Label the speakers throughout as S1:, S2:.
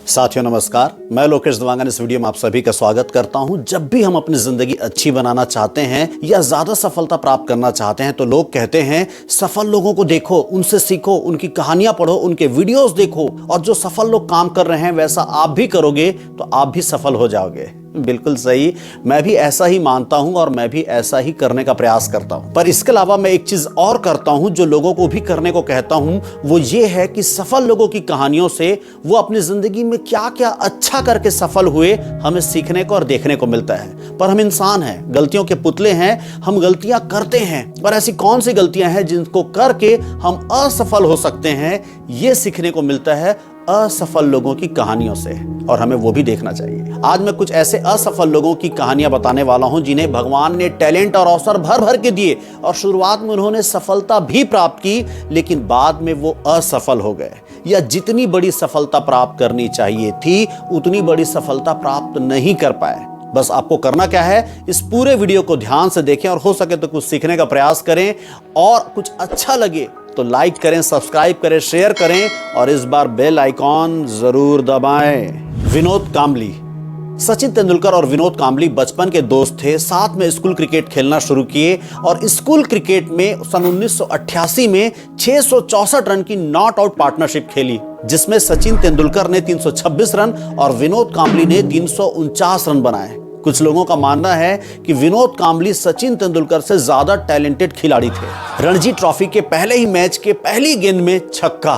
S1: साथियों नमस्कार, मैं लोकेश दवांगन इस वीडियो में आप सभी का स्वागत करता हूं। जब भी हम अपनी जिंदगी अच्छी बनाना चाहते हैं या ज्यादा सफलता प्राप्त करना चाहते हैं तो लोग कहते हैं सफल लोगों को देखो, उनसे सीखो, उनकी कहानियां पढ़ो, उनके वीडियोस देखो और जो सफल लोग काम कर रहे हैं वैसा आप भी करोगे तो आप भी सफल हो जाओगे। बिल्कुल सही, मैं भी ऐसा ही मानता हूं और मैं भी ऐसा ही करने का प्रयास करता हूं। पर इसके अलावा मैं एक चीज और करता हूं जो लोगों को भी करने को कहता हूं, वो ये है कि सफल लोगों की कहानियों से वो अपनी जिंदगी में क्या क्या अच्छा करके सफल हुए हमें सीखने को और देखने को मिलता है। पर हम इंसान हैं, गलतियों के पुतले हैं, हम गलतियां करते हैं। पर ऐसी कौन सी गलतियां हैं जिनको करके हम असफल हो सकते हैं, ये सीखने को मिलता है असफल लोगों की कहानियों से, और हमें वो भी देखना चाहिए। आज मैं कुछ ऐसे असफल लोगों की कहानियां बताने वाला हूं जिन्हें भगवान ने टैलेंट और अवसर भर भर के दिए और शुरुआत में उन्होंने सफलता भी प्राप्त की, लेकिन बाद में वो असफल हो गए या जितनी बड़ी सफलता प्राप्त करनी चाहिए थी उतनी बड़ी सफलता प्राप्त नहीं कर पाए। बस आपको करना क्या है, इस पूरे वीडियो को ध्यान से देखें और हो सके तो कुछ सीखने का प्रयास करें, और कुछ अच्छा लगे तो लाइक करें, सब्सक्राइब करें, शेयर करें और इस बार बेल आइकॉन जरूर दबाएं। विनोद कांबली। सचिन तेंदुलकर और विनोद कांबली बचपन के दोस्त थे, साथ में स्कूल क्रिकेट खेलना शुरू किए और स्कूल क्रिकेट में सन 1988 में 664 रन की नॉट आउट पार्टनरशिप खेली, जिसमें सचिन तेंदुलकर ने 326 रन और विनोद कांबली ने 349 रन बनाए। कुछ लोगों का मानना है कि विनोद कांबली सचिन तेंदुलकर से ज्यादा टैलेंटेड खिलाड़ी थे। रणजी ट्रॉफी के पहले ही मैच के पहली गेंद में छक्का।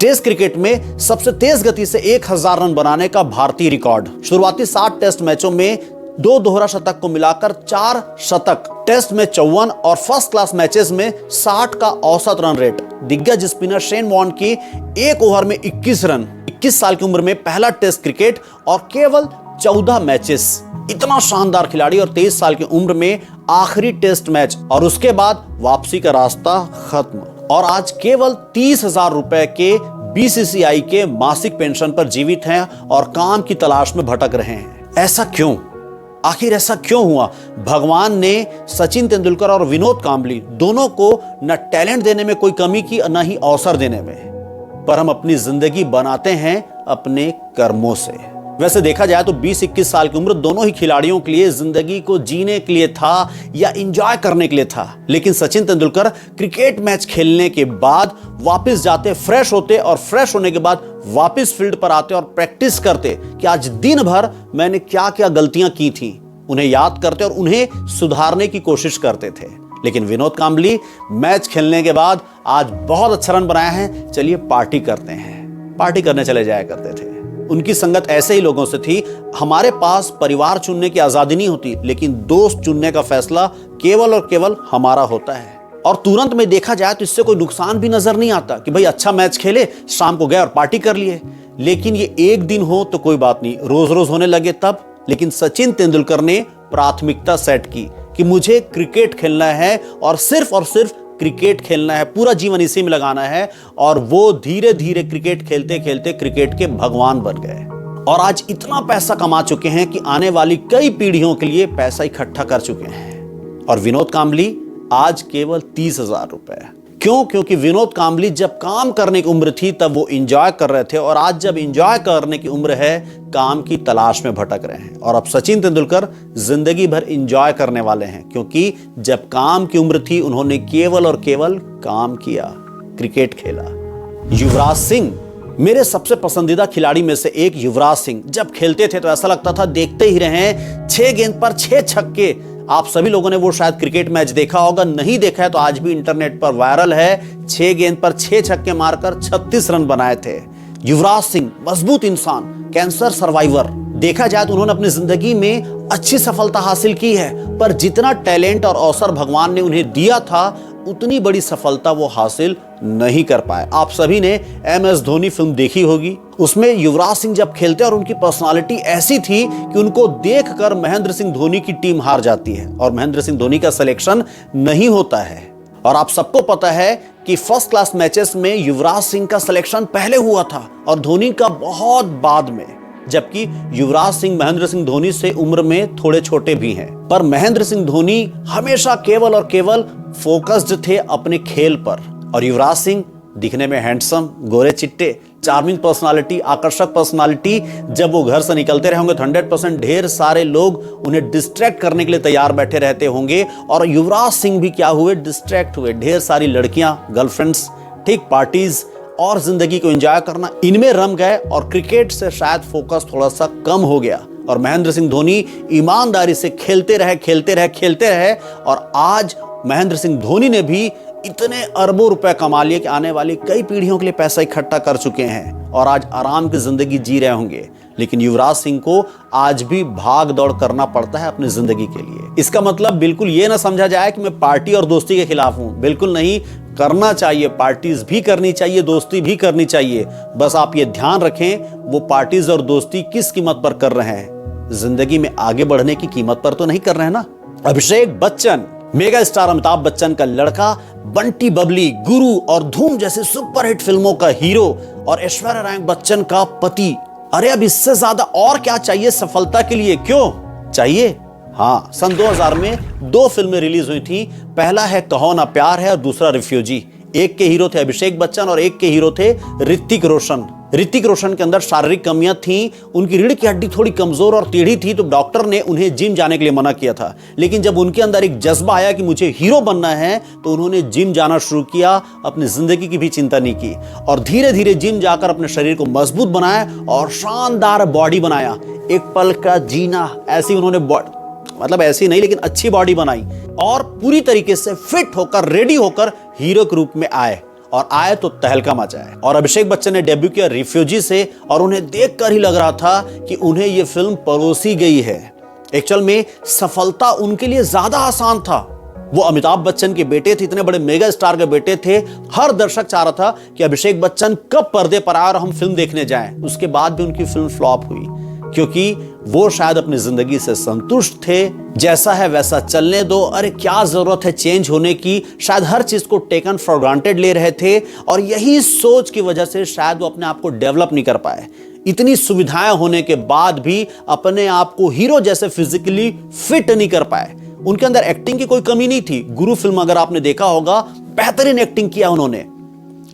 S1: टेस्ट क्रिकेट में सबसे तेज गति से 1000 रन बनाने का भारतीय रिकॉर्ड। शुरुआती 7 टेस्ट मैचों में 2 दोहरा शतक को मिलाकर 4 शतक, टेस्ट में 54 और फर्स्ट क्लास मैचेस में 60 का औसत रन रेट। दिग्गज स्पिनर शेन वॉर्न की 1 ओवर में 21 रन। 21 साल की उम्र में पहला टेस्ट क्रिकेट और केवल 14 मैचेस। इतना शानदार खिलाड़ी और 23 साल की उम्र में आखिरी टेस्ट मैच और उसके बाद वापसी का रास्ता खत्म, और आज केवल 30,000 रुपए के बीसीसीआई के मासिक पेंशन पर जीवित हैं और काम की तलाश में भटक रहे हैं। ऐसा क्यों? आखिर ऐसा क्यों हुआ? भगवान ने सचिन तेंदुलकर और विनोद कांबली दोनों को न टैलेंट देने में कोई कमी की, न ही अवसर देने में, पर हम अपनी जिंदगी बनाते हैं अपने कर्मों से। वैसे देखा जाए तो 20-21 साल की उम्र दोनों ही खिलाड़ियों के लिए जिंदगी को जीने के लिए था या एंजॉय करने के लिए था, लेकिन सचिन तेंदुलकर क्रिकेट मैच खेलने के बाद वापस जाते, फ्रेश होते और फ्रेश होने के बाद वापस फील्ड पर आते और प्रैक्टिस करते कि आज दिन भर मैंने क्या क्या गलतियां की थी, उन्हें याद करते और उन्हें सुधारने की कोशिश करते थे। लेकिन विनोद कांबली मैच खेलने के बाद आज बहुत अच्छा रन बनाया है, चलिए पार्टी करते हैं, पार्टी करने चले जाया करते थे। उनकी संगत ऐसे ही लोगों से थी। हमारे पास परिवार चुनने की आजादी नहीं होती, लेकिन दोस्त चुनने का फैसला केवल और केवल हमारा होता है। और तुरंत में देखा जाए तो इससे कोई नुकसान भी नजर नहीं आता कि भाई अच्छा मैच खेले, शाम को गए और पार्टी कर लिए। लेकिन ये एक दिन हो तो कोई बात नहीं, रोज रोज होने लगे तब। लेकिन सचिन तेंदुलकर ने प्राथमिकता सेट की कि मुझे क्रिकेट खेलना है और सिर्फ क्रिकेट खेलना है, पूरा जीवन इसी में लगाना है, और वो धीरे धीरे क्रिकेट खेलते खेलते क्रिकेट के भगवान बन गए और आज इतना पैसा कमा चुके हैं कि आने वाली कई पीढ़ियों के लिए पैसा इकट्ठा कर चुके हैं। और विनोद कांबली आज केवल 30,000 रुपए। क्यों? क्योंकि विनोद कांबली जब काम करने की उम्र थी तब वो एंजॉय कर रहे थे, और आज जब एंजॉय करने की उम्र है काम की तलाश में भटक रहे हैं। और अब सचिन तेंदुलकर जिंदगी भर एंजॉय करने वाले हैं, क्योंकि जब काम की उम्र थी उन्होंने केवल और केवल काम किया, क्रिकेट खेला। युवराज सिंह, मेरे सबसे पसंदीदा खिलाड़ी में से एक युवराज सिंह, जब खेलते थे तो ऐसा लगता था देखते ही रहें। 6 गेंद पर 6 छक्के। आप सभी लोगों ने वो शायद क्रिकेट मैच देखा होगा, नहीं देखा है तो आज भी इंटरनेट पर वायरल है। 6 गेंद पर 6 छक्के मारकर 36 रन बनाए थे। युवराज सिंह मजबूत इंसान, कैंसर सर्वाइवर। देखा जाए तो उन्होंने अपनी जिंदगी में अच्छी सफलता हासिल की है, पर जितना टैलेंट और अवसर भगवान ने उन्हें दिया था उतनी बड़ी सफलता वो हासिल नहीं कर पाए। आप सभी ने MS धोनी फिल्म देखी होगी, उसमें युवराज सिंह जब खेलते और उनकी पर्सनालिटी ऐसी थी कि उनको देखकर महेंद्र सिंह धोनी की टीम हार जाती है और महेंद्र सिंह धोनी का सिलेक्शन नहीं होता है। और आप सबको पता है कि फर्स्ट क्लास मैचेस में युवराज सिंह का सिलेक्शन पहले हुआ था और धोनी का बहुत बाद में, जबकि युवराज सिंह महेंद्र सिंह धोनी से उम्र में थोड़े छोटे भी हैं। पर महेंद्र सिंह धोनी हमेशा केवल और केवल फोकस्ड थे अपने खेल पर, और युवराज सिंह दिखने में हैंडसम, गोरे चिट्टे, चार्मिंग पर्सनालिटी, आकर्षक पर्सनालिटी। जब वो घर से निकलते रहे होंगे तो 100% ढेर सारे लोग उन्हें डिस्ट्रैक्ट करने के लिए तैयार बैठे रहते होंगे। और युवराज सिंह भी क्या हुए, डिस्ट्रैक्ट हुए। ढेर सारी लड़कियां, गर्लफ्रेंड्स, ठीक, पार्टीज और जिंदगी को एंजॉय करना, इनमें रम गए और क्रिकेट से शायद फोकस थोड़ा सा कम हो गया। और महेंद्र सिंह धोनी ईमानदारी से खेलते रहे और आज महेंद्र सिंह धोनी ने भी इतने अरबों रुपए कमा लिए कि आने वाली कई पीढ़ियों के लिए पैसा इकट्ठा कर चुके हैं और आज आराम की जिंदगी जी रहे होंगे। लेकिन युवराज सिंह को आज भी भाग दौड़ करना पड़ता है अपनी जिंदगी के लिए। इसका मतलब बिल्कुल ये ना समझा जाए कि मैं पार्टी और दोस्ती के खिलाफ हूं, बिल्कुल नहीं। करना चाहिए, पार्टीज भी करनी चाहिए, दोस्ती भी करनी चाहिए। बस आप ये ध्यान रखें वो पार्टीज और दोस्ती किस कीमत पर कर रहे हैं, जिंदगी में आगे बढ़ने की कीमत पर तो नहीं कर रहे हैं ना। अभिषेक बच्चन, मेगा स्टार अमिताभ बच्चन का लड़का, बंटी बबली, गुरु और धूम जैसे सुपरहिट फिल्मों का हीरो और ऐश्वर्या राय बच्चन का पति। अरे अब इससे ज्यादा और क्या चाहिए सफलता के लिए? क्यों चाहिए? हाँ, सन 2000 में 2 फिल्में रिलीज हुई थी। पहला है कहो ना प्यार है और दूसरा रिफ्यूजी। एक के हीरो थे अभिषेक बच्चन और एक के हीरो थे ऋतिक रोशन। ऋतिक रोशन के अंदर शारीरिक कमियां थीं, उनकी रीढ़ की हड्डी थोड़ी कमजोर और टेढ़ी थी, तो डॉक्टर ने उन्हें जिम जाने के लिए मना किया था। लेकिन जब उनके अंदर एक जज्बा आया कि मुझे हीरो बनना है तो उन्होंने जिम जाना शुरू किया, अपनी जिंदगी की भी चिंता नहीं की और धीरे धीरे जिम जाकर अपने शरीर को मजबूत बनाया और शानदार बॉडी बनाया। एक पल का जीना, ऐसी उन्होंने मतलब ऐसी नहीं लेकिन अच्छी बॉडी बनाई और पूरी तरीके से फिट होकर, रेडी होकर हीरो के रूप में आए और आए तो तहलका मचाए। और अभिषेक बच्चन ने डेब्यू किया रिफ्यूजी से और उन्हें देखकर ही लग रहा था कि उन्हें यह फिल्म परोसी गई है। एक्चुअल में सफलता उनके लिए ज्यादा आसान था। वो अमिताभ बच्चन के बेटे थे, इतने बड़े मेगा स्टार के बेटे थे। हर दर्शक चाह रहा था कि अभिषेक बच्चन कब पर्दे पर आए और हम फिल्म देखने जाएं। उसके बाद भी उनकी फिल्म फ्लॉप हुई क्योंकि वो शायद अपनी जिंदगी से संतुष्ट थे। जैसा है वैसा चलने दो, अरे क्या जरूरत है चेंज होने की। शायद हर चीज को टेकन फॉर ग्रांटेड ले रहे थे और यही सोच की वजह से शायद वो अपने आप को डेवलप नहीं कर पाए। इतनी सुविधाएं होने के बाद भी अपने आप को हीरो जैसे फिजिकली फिट नहीं कर पाए। उनके अंदर एक्टिंग की कोई कमी नहीं थी। गुरु फिल्म अगर आपने देखा होगा, बेहतरीन एक्टिंग किया उन्होंने,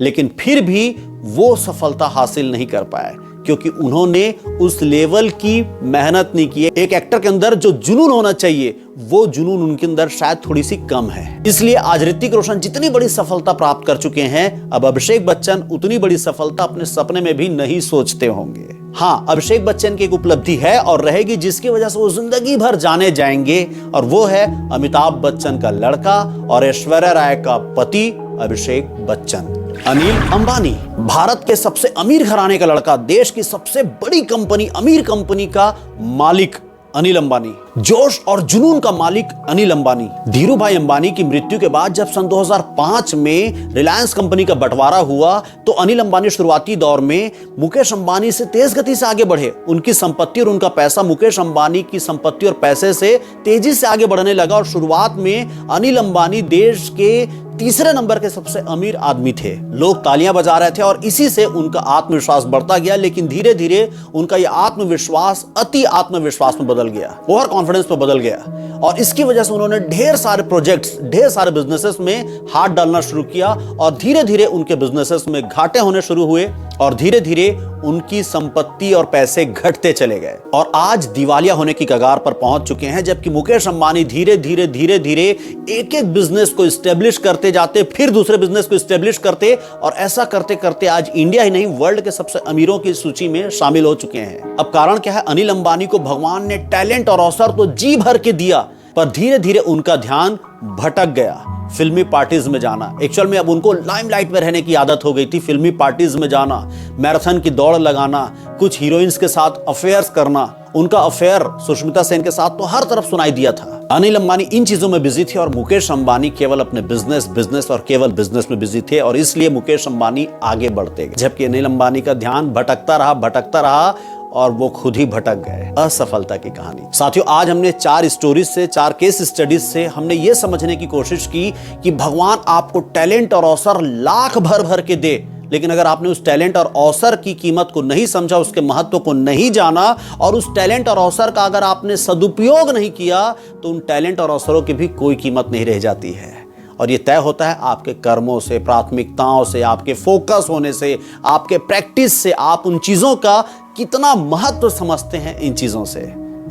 S1: लेकिन फिर भी वो सफलता हासिल नहीं कर पाए क्योंकि उन्होंने उस लेवल की मेहनत नहीं की। एक एक्टर के अंदर जो जुनून होना चाहिए वो जुनून उनके अंदर शायद थोड़ी सी कम है। इसलिए आज ऋतिक रोशन जितनी बड़ी सफलता प्राप्त कर चुके हैं, अब अभिषेक बच्चन उतनी बड़ी सफलता अपने सपने में भी नहीं सोचते होंगे। हाँ, अभिषेक बच्चन की एक उपलब्धि है और रहेगी जिसकी वजह से वो जिंदगी भर जाने जाएंगे और वो है अमिताभ बच्चन का लड़का और ऐश्वर्या राय का पति अभिषेक बच्चन, अनिल अंबानी। भारत के सबसे अमीर घराने का लड़का, देश की सबसे बड़ी कंपनी, अमीर कंपनी का मालिक अनिल अंबानी, जोश और जुनून का मालिक अनिल अंबानी। धीरू भाई अंबानी की मृत्यु के बाद जब सन 2005 में रिलायंस कंपनी का बंटवारा हुआ तो अनिल अंबानी शुरुआती दौर में मुकेश अंबानी से तेज गति से आगे बढ़े। उनकी संपत्ति और उनका पैसा मुकेश अंबानी की संपत्ति और पैसे से तेजी से आगे बढ़ने लगा और शुरुआत में अनिल अंबानी देश के तीसरे नंबर के सबसे अमीर आदमी थे। लोग तालियां बजा रहे थे और इसी से उनका आत्मविश्वास बढ़ता गया, लेकिन धीरे धीरे उनका यह आत्मविश्वास अति आत्मविश्वास में बदल गया, ओवर कॉन्फिडेंस में बदल गया और इसकी वजह से उन्होंने ढेर सारे प्रोजेक्ट्स, ढेर सारे बिजनेसेस में हाथ डालना शुरू किया और धीरे धीरे उनके बिजनेसेस में घाटे होने शुरू हुए और धीरे धीरे उनकी संपत्ति और पैसे घटते चले गए और आज दिवालिया होने की कगार पर पहुंच चुके हैं। जबकि मुकेश अंबानी धीरे धीरे एक एक बिजनेस को स्टेब्लिश करते जाते, फिर दूसरे बिजनेस को स्टेब्लिश करते और ऐसा करते करते आज इंडिया ही नहीं वर्ल्ड के सबसे अमीरों की सूची में शामिल हो चुके हैं। अब कारण क्या है? अनिल अंबानी को भगवान ने टैलेंट और अवसर तो जी भर के दिया, पर धीरे धीरे उनका ध्यान भटक गया फिल्मी पार्टीज में जाना। एक्चुअल में अब उनको लाइमलाइट में रहने की आदत हो गई थी, फिल्मी पार्टीज में जाना, मैराथन की दौड़ लगाना, कुछ हीरोइंस के साथ अफेयर्स करना। उनका अफेयर सुष्मिता सेन के साथ तो हर तरफ सुनाई दिया था। अनिल अंबानी इन चीजों में बिजी थे और मुकेश अंबानी केवल अपने बिजनेस और केवल बिजनेस में बिजी थे और इसलिए मुकेश अंबानी आगे बढ़ते गए, जबकि अनिल अंबानी का ध्यान भटकता रहा और वो खुद ही भटक गए। असफलता की कहानी। साथियों, आज हमने 4 स्टोरीज से, 4 केस स्टडीज से हमने ये समझने की कोशिश की कि भगवान आपको टैलेंट और अवसर लाख भर के दे, लेकिन अगर आपने उस टैलेंट और अवसर की कीमत को नहीं समझा, उसके महत्व को नहीं जाना और उस टैलेंट और अवसर का अगर आपने सदुपयोग नहीं किया तो उन टैलेंट और अवसरों की भी कोई कीमत नहीं रह जाती है। और ये तय होता है आपके कर्मों से, प्राथमिकताओं से, आपके फोकस होने से, आपके प्रैक्टिस से, आप उन चीज़ों का कितना महत्व समझते हैं इन चीज़ों से।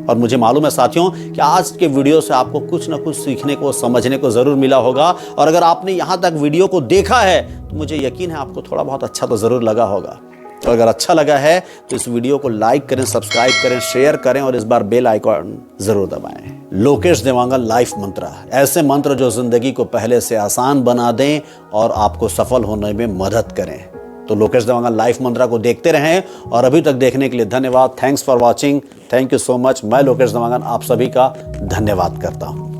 S1: और मुझे मालूम है साथियों कि आज के वीडियो से आपको कुछ ना कुछ सीखने को, समझने को ज़रूर मिला होगा। और अगर आपने यहाँ तक वीडियो को देखा है तो मुझे यकीन है आपको थोड़ा बहुत अच्छा तो ज़रूर लगा होगा। तो अगर अच्छा लगा है तो इस वीडियो को लाइक करें, सब्सक्राइब करें, शेयर करें और इस बार बेल आइकॉन ज़रूर दबाएं। लोकेश देवांगन लाइफ मंत्र, ऐसे मंत्र जो ज़िंदगी को पहले से आसान बना दें और आपको सफल होने में मदद करें। तो लोकेश देवांगन लाइफ मंत्रा को देखते रहें और अभी तक देखने के लिए धन्यवाद। Thanks for watching. Thank you so much. मैं लोकेश देवांगन आप सभी का धन्यवाद करता हूं।